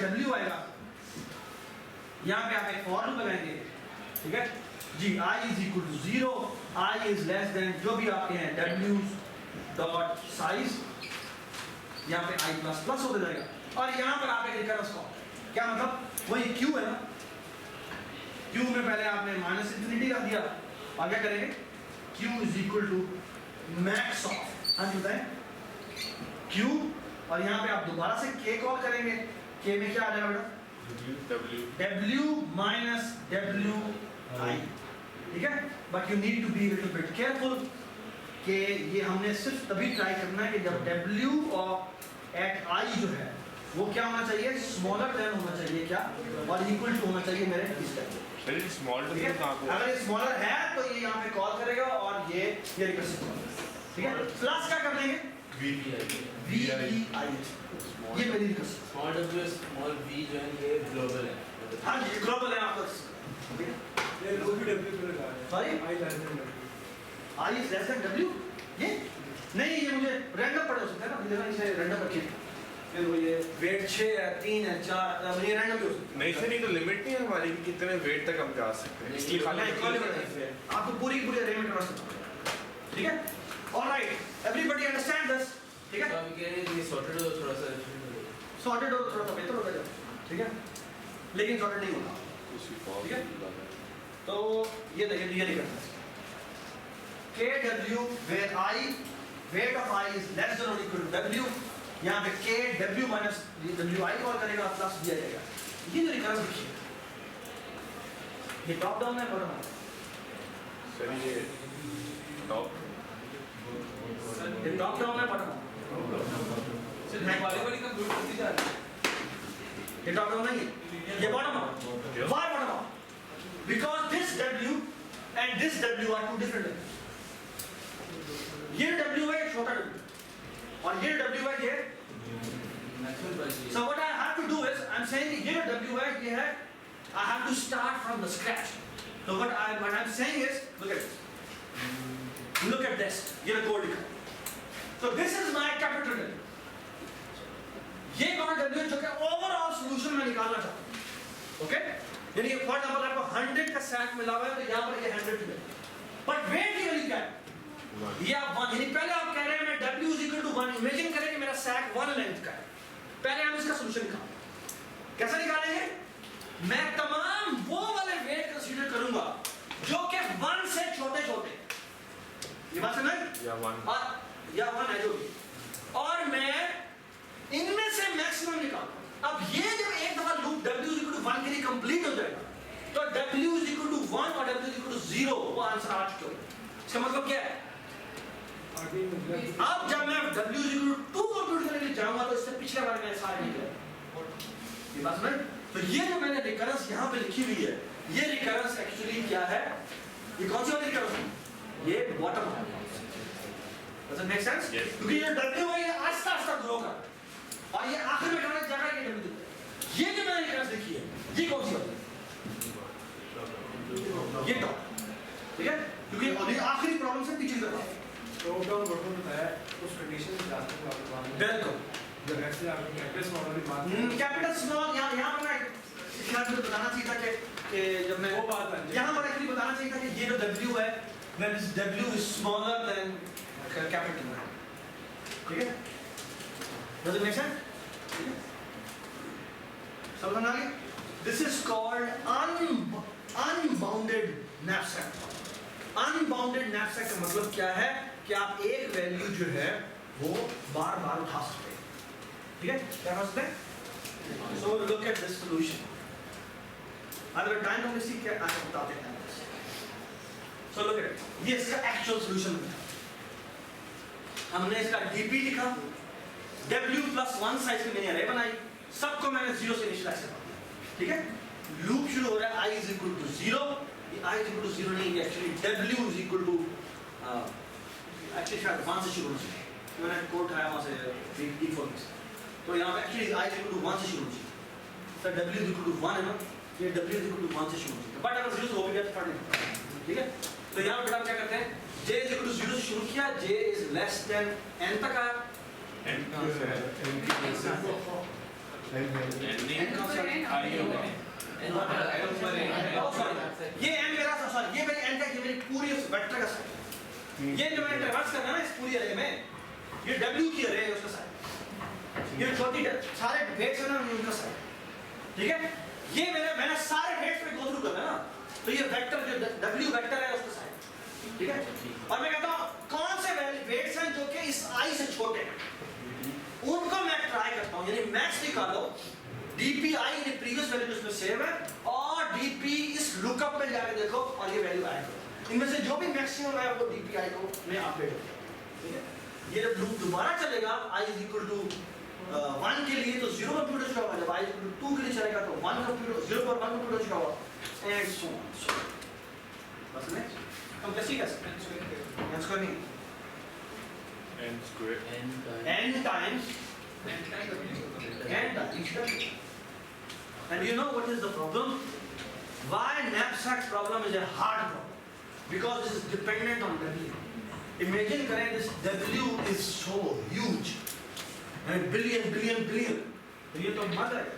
W आएगा, यहाँ पे आप एक फॉर लूप लगाएंगे, ठीक है जी। I is equal to 0, I is less than जो भी आपके हैं W डॉट साइज, यहाँ पे I प्लस प्लस होते जाएगा, और यहाँ पर आप एक रिकरेंस कॉल, क्या मतलब वही Q है ना, Q में पहले आपने माइनस इंफिनिटी रख दिया, और क्या करेंगे Q is equal to max of, हाँ जी बताएं Q, और यहाँ पे आप दोबारा से K कॉल करेंगे, K में क्या आ जाएगा बेटा W माइनस WI, ठीक है। But you need to be little bit careful कि ये हमने सिर्फ तभी ट्राई करना है कि जब W और एट I जो है वो क्या होना चाहिए, स्मॉलर देन होना चाहिए क्या, और इक्वल टू होना चाहिए मेरे इस स्मॉल टू कहाँ पे, अगर ये स्मॉलर है तो ये यहाँ पे कॉल करेगा और ये रिकर्सिव कॉल, ठीक है। प्लस क्या कर देंगे VEI, ये मेरी recursive, small w small v जो है ये ग्लोबल है, हाँ जी ग्लोबल है आपका, ठीक है। ये लो भी w पे लगा है, sorry I less than w, I is less then W, ये नहीं, ये मुझे रैंडम पढ़ हो सकता है ना, मुझे इसे रैंडम रखिए, फिर वो ये वेट 6 है 3 है 4, ये रैंडम भी हो सकता है। नहीं सर, ये तो लिमिट नहीं है हमारी कि कितने वेट तक हम जा सकते हैं, इसलिए खाली आपको पूरी अरेंजमेंट करना सकता, ठीक है। ऑलराइट एवरीबॉडी अंडरस्टैंड दिस, ठीक है। तो हम कह रहे हैं ये सॉर्टेड हो, थोड़ा सा सॉर्टेड हो तो थोड़ा सा बेहतर होगा जब, ठीक है, लेकिन सॉर्टेड नहीं होगा, ठीक है। तो ये देखिए ये लिखा है KW where I weight of I is less than or equal to W, यहाँ पे KW minus WI कॉल करेगा प्लस दिया जाएगा, ये जो रिकरेंस लिखिए, ये टॉप डाउन है बॉटम अप, सर ये टॉप, ये टॉप डाउन है बॉटम अप, सिर्फ वाले वाली का ग्रुप होती जा रही है, ये टॉप डाउन नहीं है, ये bottom up, why bottom up? Because this W and this W are two different lengths, ये W है छोटा W और ये W है ये, so what I have to do is I'm saying ये W है ये है, I have to start from the scratch, so what I'm saying is look at this, ये कोड लिखा, so this is my capital W, ये कौन W जो कि ओवरऑल सॉल्यूशन में निकालना चाहता हूं, ओके। यानी फॉर एग्जांपल आपको 100 का सेट मिला हुआ है तो यहाँ पर ये 100 है, बट वेट की वैल्यू क्या है, ये आप 1, यानी पहले आप कह रहे हैं मैं W is equal to 1, imagine करें कि मेरा सैक 1 लेंथ का है, पहले हम इसका सॉल्यूशन निकालें, कैसे निकालेंगे, मैं तमाम वो वाले वेट कंसीडर करूंगा जो कि 1 से छोटे छोटे, ये बात समझ या 1 है जो भी, और मैं इनमें से मैक्सिमम निकालूंगा। अब ये जब एक दफा loop W is equal to 1 के लिए कंप्लीट हो जाएगा तो W is equal to 1 और W is equal to 0 वो आंसर आ चुका है, इसका मतलब क्या है, अब जब मैं W is equal to 2 compute करने के लिए जाऊंगा तो इससे पिछले वाले में सारे निकले, ये बात समझ। तो ये जो मैंने रिकरेंस यहाँ पे लिखी हुई है, ये रिकरेंस एक्चुअली क्या है, ये कौन सी वाली रिकरेंस है, ये bottom up, does it make sense, क्योंकि ये W है ये आस्ता आस्ता ग्रो कर और ये आखिर में जाने जगह ये W, ये जो मैंने रिकरेंस लिखी है ये कौन सी वाली, ये टॉप, ठीक है, क्योंकि अभी आखिरी प्रॉब्लम से पीछे कर रहा हूं, टॉप डाउन बॉटम बताया उस कंडीशन से जाते हैं आपको बात, बिल्कुल जब ऐसे आपने कैपिटल स्मॉल की बात, कैपिटल स्मॉल यहाँ पर मैं इतना बताना चाहिए था कि जब मैं वो बात है यहाँ पर एक्चुअली बताना चाहिए था कि ये जो W है when this W is smaller than capital, ठीक है, does it make sense, ठीक है, समझ आ गई। This is called unbounded knapsack, unbounded knapsack का मतलब क्या है कि आप एक वैल्यू जो है वो बार बार उठा सकते हैं, ठीक है, क्या कर सकते हैं। So look at this solution, अगर टाइम हम इसी के आगे बताते हैं, सो लुक एट ये इसका एक्चुअल सॉल्यूशन है, हमने इसका डीपी लिखा, W+1 साइज की मैंने अरे बनाई, सबको मैंने 0 से इनिशियलाइज करा, ठीक है, लूप शुरू हो रहा है I is equal to 0, I is equal to 0 नहीं, actually W is equal to actually शायद 1 से शुरू होना चाहिए, मैंने कोड उठाया वहाँ से डिफॉल्ट से, तो यहाँ पे actually I is equal to 1 से शुरू होना चाहिए, sir W is equal to 1 है ना, ये W is equal to 1 से शुरू होना चाहिए, बट अगर 0 से हो भी गया तो फर्क नहीं पड़ता, ठीक है। तो यहाँ पे बेटा क्या करते हैं, J is equal to 0 से शुरू किया, J is less than n तक आया, N कौन सा है? ये n मेरा सॉरी ये मेरी n का ये मेरी पूरी उस वेक्टर का साइड, ये जो मैंने ट्रेवर्स करना है ना इस पूरी एरे में, ये w की एरे है उसका साइड, ये छोटी सारे वेट्स है ना उनका साइड, ठीक है। ये मैंने सारे वेट्स पे गो थ्रू करना है ना, तो ये वेक्टर जो w वेक्टर है उसका साइड, ठीक है। और मैं कहता हूँ कौन से वेट्स हैं जो कि इस i से छोटे हैं, उनको मैं ट्राई करता हूँ, यानी मैक्स निकालो dpi यानी प्रीवियस वैल्यू उसमें सेव है, और dp इस लुकअप में जाके देखो और ये वैल्यू ऐड करो, इनमें से जो भी मैक्सिमम है वो dpi को मैं अपडेट करूंगा, ठीक है। ये जब लूप दोबारा चलेगा i = 1 के लिए तो 0 पर कंप्यूटर होगा, जब i = 2 के लिए चलेगा तो 1 कंप्यूटर 0 पर 1 कंप्यूटर होगा एंड सो ऑन। बस में हम कैसे कर सकते हैं इसको नहीं n times and you know what is the problem? Why knapsack problem is a hard problem? Because this is dependent on W. Imagine करें this W is so huge and billion, तो ये तो मर जाएगा,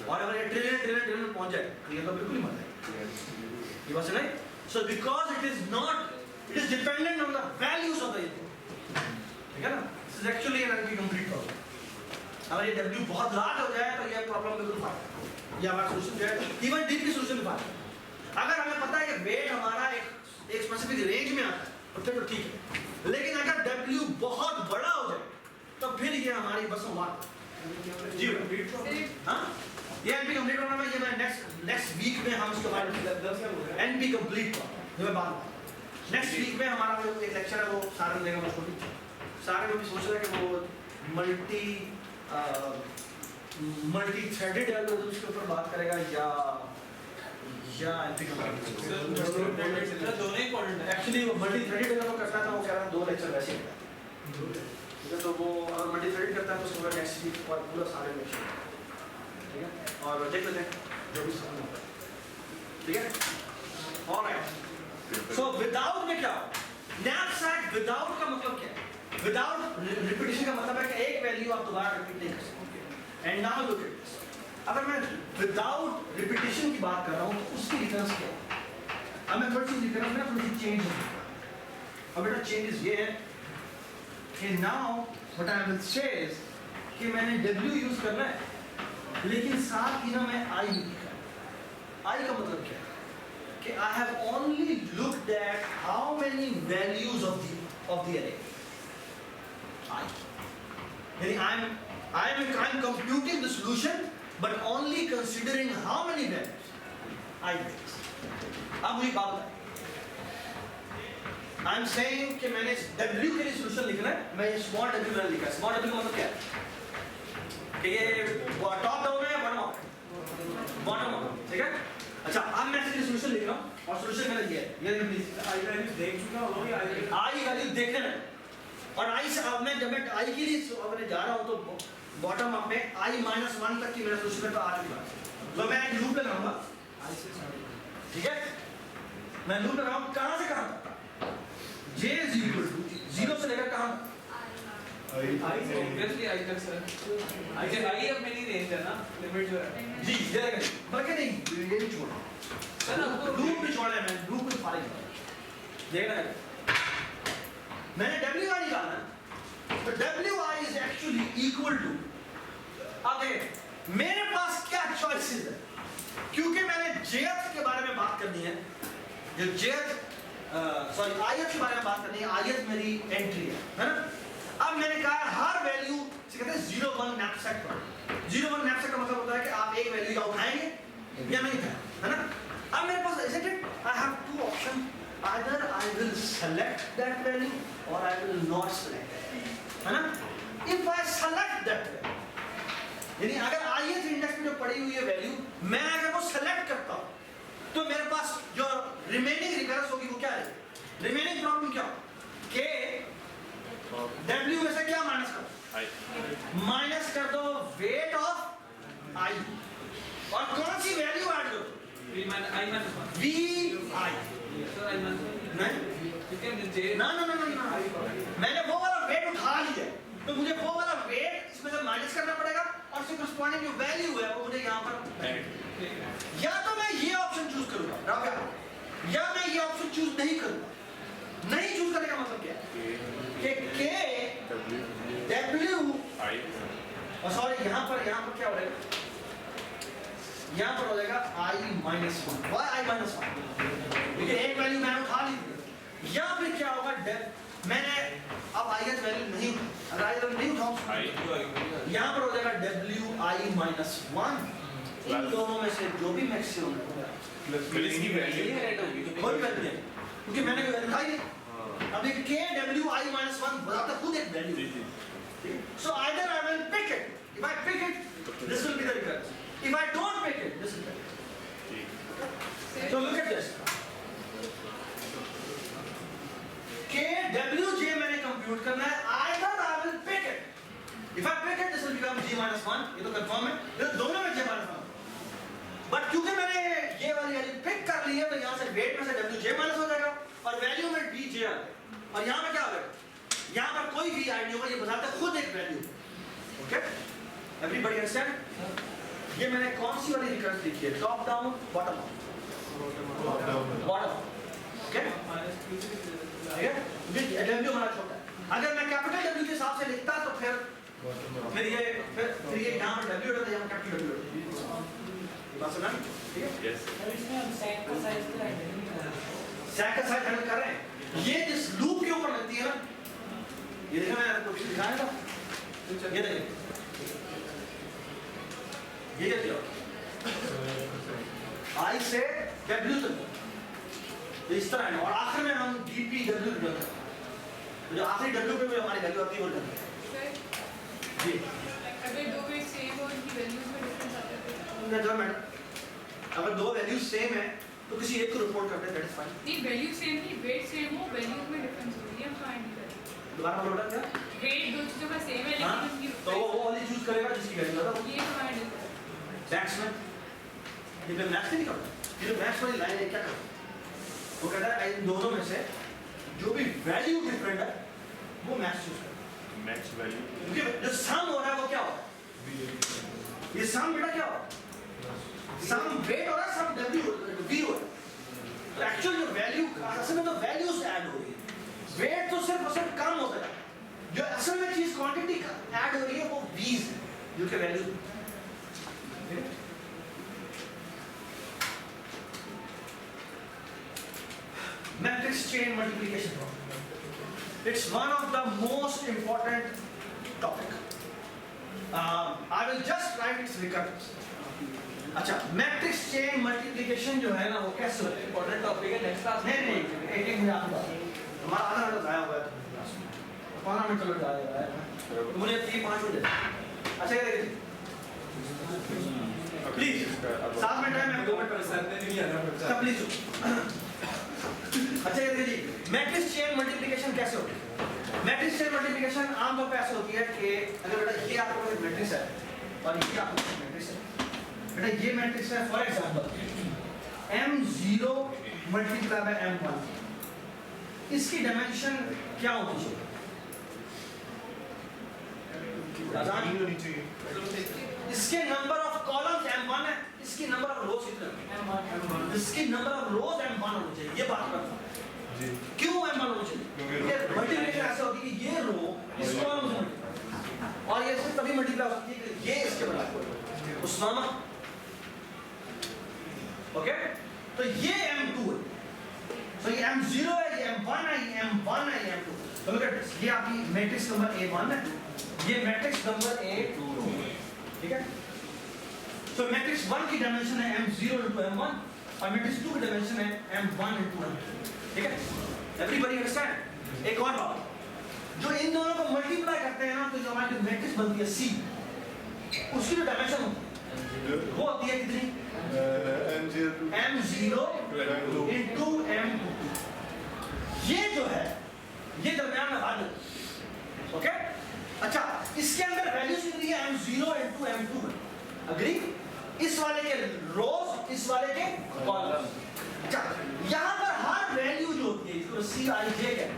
और अगर ये ट्रिलियन पहुंच जाए तो ये तो बिल्कुल ही मर जाएगा, ये बात है। So because it is dependent on the values of the input, ठीक है ना, this is actually an NP-complete problem। अगर ये W बहुत लार्ज हो जाए तो ये प्रॉब्लम बिल्कुल फाड़, ये हमारा सोल्यूशन जो है इवन डीप की सोल्यूशन भी फाड़। अगर हमें पता है कि वेट हमारा एक स्पेसिफिक रेंज में आता है तो ठीक है, लेकिन अगर W बहुत बड़ा हो जाए तो फिर ये हमारी बस बात जी हाँ, ये NP कंप्लीट होना है, ये मैं नेक्स्ट वीक में हम इसके बारे में NP कंप्लीट जो मैं बात नेक्स्ट वीक में हमारा जो एक लेक्चर है वो सारे लेगा मुझको भी, सारे लोग सोच रहे हैं कि वो मल्टी थ्रेडेड एल्गोरिथम्स के ऊपर बात करेगा या NP कंप्लीट दोनों ही इंपॉर्टेंट है एक्चुअली वो मल्टी थ्रेडेड एल्गोरिथम करता था, वो कह रहा है 2 लेक्चर वैसे ही ठीक है, तो वो अगर मल्टी थ्रेडेड करता है तो उसके बाद नेक्स्ट वीक और पूरा सारे लेक्चर, ठीक है, और देख लेते हैं जो भी समझ आता है, ठीक है। ऑलराइट, सो विदाउट में क्या knapsack विदाउट का मतलब क्या है? विदाउट रिपीटिशन का मतलब है कि एक वैल्यू आप दोबारा रिपीट नहीं कर सकते। And now look at this, अगर मैं विदाउट रिपीटिशन की बात कर रहा हूं तो उसकी डिफरेंस क्या है? अब मैं थोड़ी सी डिफरेंस में थोड़ी सी चेंज है। अब बेटा चेंजेस ये है कि now what I will say is कि मैंने w यूज करना है, लेकिन साथ ही ना मैं i लिखा। i का मतलब क्या है कि I have only looked at how many values of the array. I'm computing the solution, but only considering how many values I get. अब मुझे बात बताएं। I'm saying कि मैंने W के लिए solution लिखना है, मैं ये small w मैंने लिखा है। Small w का मतलब क्या है? कि ये top down है या bottom up? Bottom up, ठीक है? अच्छा, अब मैं इसके लिए solution लिख रहा हूँ और solution मेरा ये है, ये प्लीज आई वैल्यू देख चुका हो या आई वैल्यू देखने में, और आई से अब मैं जब मैं आई के लिए अगर जा रहा हूँ तो बॉटम अप में i - 1 तक की मेरा solution तो आ चुका है, तो मैं एक लूप लगाऊंगा, ठीक है, मैं लूप लगाऊंगा कहाँ से कहाँ तक, j is equal to 0 से लेकर कहाँ तक, ऑब्वियसली आई तक सर, आई अब मेरी रेंज है ना, लिमिट जो है जी ये करें, बल्कि नहीं ये भी छोड़ो सर, आपको लूप भी छोड़ा है, मैं लूप को फाड़ दिया, देखना मैंने wi निकाला, तो wi is actually equal to, अब देखिए मेरे पास क्या चॉइसेस है, क्योंकि मैंने jth के बारे में बात करनी है, जो jth सॉरी ith के बारे में बात करनी है, ith मेरी एंट्री है ना। अब मैंने कहा हर वैल्यू से कहते हैं 0 1 knapsack पर, 0 1 knapsack का मतलब होता है कि आप एक वैल्यू या उठाएंगे या नहीं उठाएंगे, है ना। अब मेरे पास isn't it, I have two options, either I will select that value or I will not select it, है ना। If I select that value, यानी अगर ith इंडेक्स में जो पड़ी हुई है वैल्यू मैं अगर वो सेलेक्ट करता हूँ तो मेरे पास जो रिमेनिंग रिकरेंस होगी वो क्या है, रिमेनिंग प्रॉब्लम क्या कि w में से क्या माइनस करो, माइनस कर दो वेट ऑफ i, और कौन सी वैल्यू ऐड करो, v - vi, सर i नहीं ठीक है j ना ना ना ना मैंने वो वाला वेट उठा लिया तो मुझे वो वाला वेट इसमें से माइनस करना पड़ेगा और उसके corresponding जो वैल्यू है वो मुझे यहाँ पर या तो मैं ये ऑप्शन चूज करूंगा राबिया, या मैं ये ऑप्शन चूज नहीं करूंगा। नहीं चूज करने का मतलब क्या है कि K W I और सॉरी यहाँ पर क्या हो जाएगा, यहाँ पर हो जाएगा I-1। Why I-1? क्योंकि एक वैल्यू मैंने उठा ली। या फिर क्या होगा, मैंने अब I वैल्यू नहीं, अगर I वैल्यू नहीं उठाऊं यहाँ पर हो जाएगा WI-1। इन दोनों में से जो भी मैक्सिमम इसकी वैल्यू कोई वैल्यू नहीं, क्योंकि मैंने कोई वैल्यू उठाई नहीं। अब ये KWI-1 बताता खुद एक value. So either I will pick it. If I pick it, this will be the recurrence. If I don't pick it, this will be it. So look at this. KWJ मैंने compute करना है. Either I will pick it. If I pick it, this will become G-1. ये तो confirm है. ये तो दोनों में J-1. But क्योंकि मैंने ये वाली वैल्यू pick कर ली है, तो यहाँ से weight में से WJ- हो जाएगा और वैल्यू में BJ आ जाएगा। और यहाँ पर क्या हो जाएगा? यहाँ पर कोई भी आई नहीं होगा, ये बताता है खुद एक वैल्यू। Okay, everybody understand? ये मैंने कौन सी वाली रिकर्स लिखी है, top down bottom up? Bottom. Okay, ठीक है, ये डब्ल्यू हमारा छोटा है। अगर मैं कैपिटल डब्ल्यू के हिसाब से लिखता तो फिर ये यहाँ पर डब्ल्यू होता है, यहाँ कैपिटल डब्ल्यू होता है। ये बात समझ? ठीक है, यस सैक का साइज हैंडल कर रहे हैं। ये जिस लूप के ऊपर लगती है ना, ये देखा मैंने आपको कुछ दिखाया था, ये देखिए, ये देखिए, I से W तक इस तरह है और आखिर में हम DPW करते हैं। तो जो आखिरी W पे हमारी वैल्यू आती है वो करते हैं जी। अगर दो वेट सेम हो उनकी वैल्यूज में डिफरेंस आता है तो मैडम, अगर दो वैल्यू सेम है तो किसी एक को रिपोर्ट करते हैं, दैट इज फाइन। नहीं, वैल्यू सेम नहीं, वेट सेम हो, वैल्यूज में डिफरेंस हो, ये हम फाइंड करेंगे। दोबारा बोलो क्या? वेट दो चीजों का सेम है हाँ? लेकिन उनकी तो वो वाली चूज करेगा जिसकी वैल्यू ज्यादा हो। ये फाइंड करेंगे। टैक्स में ये पे मैच नहीं करता, ये जो मैच वाली लाइन है क्या करता है, वो कहता है इन दोनों में से जो भी वैल्यू डिफरेंट है वो मैच चूज करता मैच वैल्यू है। क्योंकि जो सम हो रहा है वो क्या हो रहा है, ये सम बेटा क्या हो रहा है, सम वेट हो रहा है, सम डब्ल्यू वी हो रहा है। तो एक्चुअल जो वैल्यू असल में तो वैल्यूज ऐड हो रही है, वेट तो सिर्फ और सिर्फ कम होता है। जो असल में चीज क्वांटिटी ऐड हो रही है वो वीज है जो कि value. Matrix chain multiplication problem. It's one of the most important topic. I will just write its recurrence. अच्छा, मैट्रिक्स चेन मल्टीप्लिकेशन जो है ना वो कैसे होता है? इंपॉर्टेंट टॉपिक है, नेक्स्ट क्लास नहीं एक मुझे आपको हमारा आधा घंटा जाया हुआ है, 15 मिनट चलो जाया हुआ है, तो मुझे 3-5 मिनट दे। अच्छा ये देखिए प्लीज 7 मिनट है, मैं 2 मिनट पर सर ने नहीं आना प्लीज। अच्छा ये देखिए मैट्रिक्स चेन मल्टीप्लिकेशन कैसे होती है? मैट्रिक्स चेन मल्टीप्लिकेशन आमतौर पर ऐसे होती है कि अगर बेटा ये आपके पास मैट्रिक्स है और ये आपके पास मैट्रिक्स है, बेटा ये मैट्रिक्स है for example M0 multiply by M1, इसकी डायमेंशन क्या होनी चाहिए? इसके नंबर ऑफ कॉलम्स M1 है, इसकी नंबर ऑफ रोज कितने M1, इसकी नंबर ऑफ रोज M1 होनी चाहिए। ये बात करता है क्यों M1 होनी चाहिए? ये मल्टीप्लिकेशन ऐसे होती है कि ये रो इस कॉलम से मल्टीप्लाई और ये सिर्फ तभी मल्टीप्लाई होती है कि ये इसके बराबर उस्मामा। ओके, तो ये M2 है, तो ये M0 है, ये M1 है, ये M1 है, ये M2। तो लुक एट दिस, ये आपकी मैट्रिक्स नंबर A1 है, ये मैट्रिक्स नंबर A2, ठीक है? तो मैट्रिक्स 1 की डायमेंशन है M0 into M1 और मैट्रिक्स 2 की डायमेंशन है M1 into M2, ठीक है? Everybody understand? एक और बात, जो इन दोनों को मल्टीप्लाई करते हैं ना तो जो हमारी मैट्रिक्स बनती है C, उसकी जो डायमेंशन होती है वो होती है कितनी? M0 into M2। ये जो है ये दरमियान में भाग है, ओके? अच्छा, इसके अंदर वैल्यूज कितनी है? M0 into M2 है, अग्री? इस वाले के रोज, इस वाले के कॉलम। अच्छा, यहाँ पर हर वैल्यू जो होती है इसको Cij कहते हैं।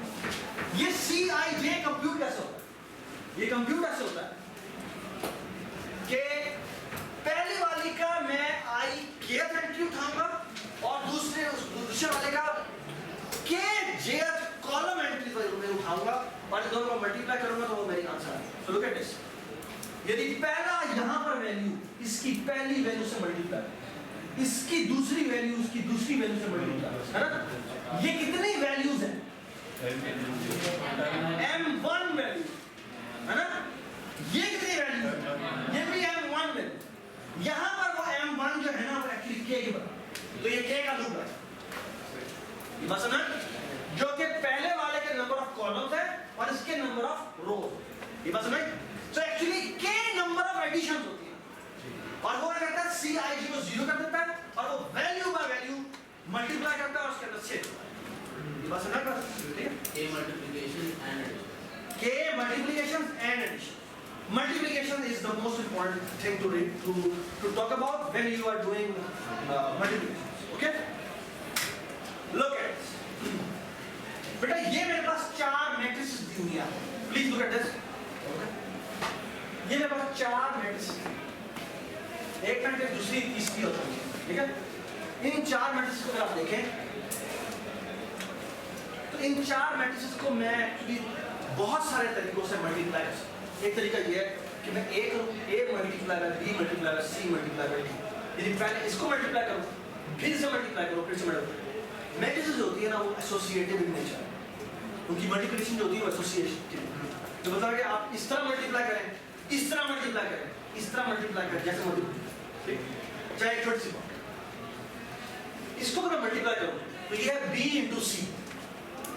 ये Cij कंप्यूट कैसे होता है? ये कंप्यूट कैसे होता है? कि पहली वाली का मैं आई kth एंट्री उठाऊंगा और दूसरे वाले का k jth कॉलम एंट्री मैं उठाऊंगा और इन दोनों को मल्टीप्लाई करूंगा तो वो मेरी आंसर है। सो लुक एट दिस, यदि पहला यहां पर वैल्यू इसकी पहली वैल्यू से मल्टीप्लाई, इसकी दूसरी वैल्यू उसकी दूसरी वैल्यू से मल्टीप्लाई, है ना? ये कितनी वैल्यूज हैं? m1 वैल्यू, है ना? ये कितनी वैल्यू है? ये भी m1 वैल्यू। यहां पर वो m1 जो है ना वो एक्चुअली k के बराबर, तो ये k का लूप है, बस ना, जो कि पहले वाले के नंबर ऑफ कॉलम्स है और इसके नंबर ऑफ रोज, ये बस ना। So actually k number of additions होती है और वो क्या करता है Cij को 0 कर देता है और वो वैल्यू बाय वैल्यू मल्टीप्लाई करता है और उसके अंदर 6 बस ना कर, ठीक है? A multiplication and addition. K multiplications and addition. Multiplication is the most important thing to talk about when you are doing multiplications. Okay? Look at this. बेटा ये मेरे पास 4 मैट्रिसेस दी हुई है। Please look at this. Okay? ये मेरे पास 4 matrices, एक matrix दूसरी तीसरी होती है, ठीक है? इन 4 मैट्रिसेस को अगर आप देखें तो इन 4 मैट्रिसेस को मैं एक्चुअली बहुत सारे तरीकों से मल्टीप्लाई कर सकता हूँ। एक तरीका ये है कि मैं A multiply by B multiply by C multiply by D, यदि पहले इसको मल्टीप्लाई करूँ फिर से मल्टीप्लाई करूँ फिर से मल्टीप्लाई, मैट्रिसेस होती है ना वो एसोसिएटिव इन नेचर, उनकी मल्टीप्लिकेशन जो होती है वो एसोसिएशन, तो मतलब कि आप इस तरह मल्टीप्लाई करें, इस तरह मल्टीप्लाई करें, इस तरह मल्टीप्लाई करें, जैसे मल्टीप्लाई, चाहे एक छोटी सी बात, इसको अगर मैं मल्टीप्लाई करूँ तो ये है B इंटू C,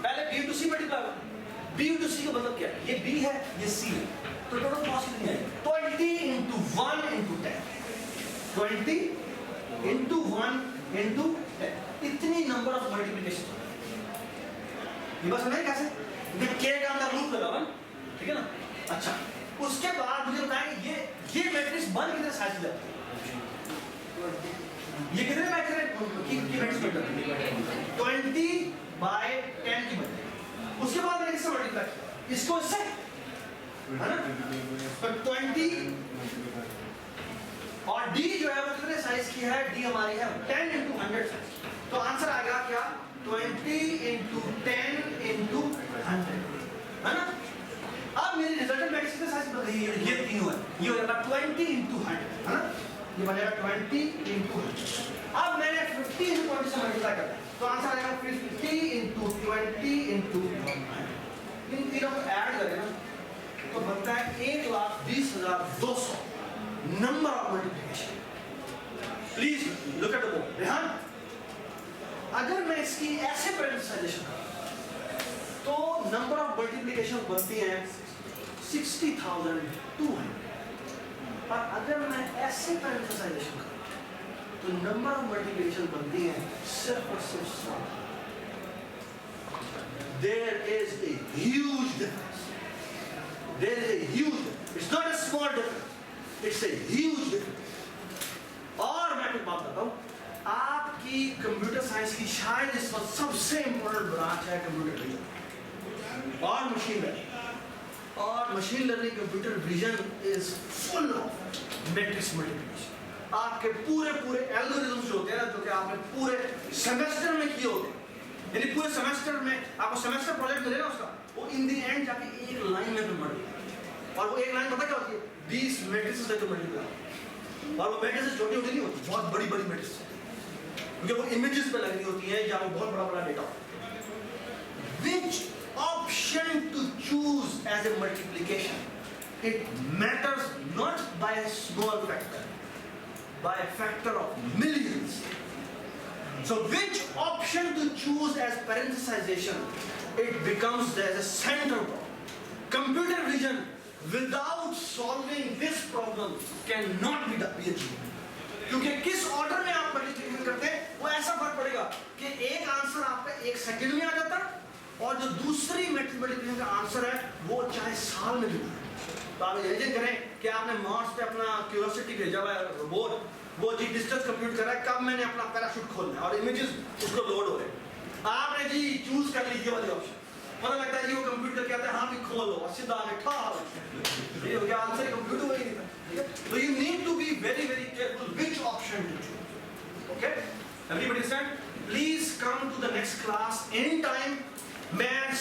पहले B इंटू C मल्टीप्लाई करूँ, B इंटू C का मतलब क्या है? ये B है ये C है, तो टोटल कॉस्ट कितनी है? 20 इंटू 1 इंटू 10, 20 इंटू 1 इंटू 10, इतनी नंबर ऑफ मल्टीप्लिकेशन। ये बस नहीं कैसे मैं K का अंदर लूप लगा हुआ, ठीक है ना? अच्छा, उसके बाद मुझे बताएं ये मैट्रिक्स बन कितने साइज में जाती है? ये कितने मैट्रिक्स की मैट्रिक्स बनती है? 20 बाय 10 की बनती है। उसके बाद मैंने किससे मल्टीप्लाई किया? इसको इससे, है ना? तो 20 और D जो है वो कितने साइज की है? D हमारी है 10 इंटू 100 साइज, तो आंसर आएगा क्या? 20 इंटू 10 इंटू 100, है ना? अब मेरी रिजल्टेंट मैट्रिक्स कितने साइज बन रही है? ये तीनों है, ये हो जाएगा 20 इंटू 100, है ना? ये बनेगा 20 इंटू 100। अब मैंने 50 इंटू 20 से मल्टीप्लाई करना है, तो आंसर आएगा 50 इंटू 20 इंटू 100। इन तीनों को ऐड करें ना तो बनता है 1,20,200 number of multiplication. Please look at the board. Rehan, अगर मैं इसकी ऐसे पैरेंथेसाइजेशन करूं तो नंबर ऑफ मल्टीप्लिकेशन बनती है 60,200, और अगर मैं ऐसे पैरेंथेसाइजेशन करूं तो नंबर ऑफ मल्टीप्लिकेशन बनती है सिर्फ और सिर्फ 100। There is a huge difference. There is a huge difference. It's not a small difference. It's a huge difference. और मैं कुछ बात बताता हूँ, आपकी कंप्यूटर साइंस की शायद इस वक्त सबसे इंपॉर्टेंट ब्रांच है कंप्यूटर विजन और मशीन लर्निंग। और machine learning computer vision is full of matrix multiplication. आपके पूरे एल्गोरिथम्स जो होते हैं ना, जो कि आपने पूरे सेमेस्टर में किए होते हैं, यानी पूरे सेमेस्टर में आपको सेमेस्टर प्रोजेक्ट मिले ना उसका, वो इन दी एंड जाके एक लाइन में कन्वर्ट होता है। और वो एक लाइन पता क्या होती है? 20 मैट्रिसेस से मल्टीप्लाई, और वो मैट्रिसेस छोटी छोटी नहीं होती, बहुत बड़ी बड़ी मैट्रिसेस, क्योंकि वो इमेजेस पे लगी होती है या वो बहुत बड़ा बड़ा डेटा होता है। Which option to choose as a multiplication? It matters not by a small factor, by a factor of millions. So which option to choose as parenthesization? It becomes as a central problem. Computer vision without solving this problem cannot be achieved. क्योंकि किस order में आप multiplication करते हैं वो ऐसा फर्क पड़ेगा कि एक आंसर आपका 1 सेकंड में आ जाता है और जो दूसरी मल्टीप्लिकेशन का आंसर है वो चाहे साल में भी। तो आप इमेजिन करें कि आपने मार्स पे अपना क्यूरियोसिटी भेजा हुआ है रोबोट, वो जी डिस्टेंस कंप्यूट कर रहा है कब मैंने अपना पैराशूट खोलना है और इमेजेस उसको लोड हो रहे हैं। आपने जी चूज कर लीजिए वाली ऑप्शन, पता लगता है जी वो कंप्यूटर करके आता है, हाँ भी खोलो और सीधा आगे ठाल, ये हो गया आंसर, कंप्यूटर वही नहीं था, ठीक है? तो you need to be very very careful which option to choose, okay? Everybody stand, please come to the next class any time. मैं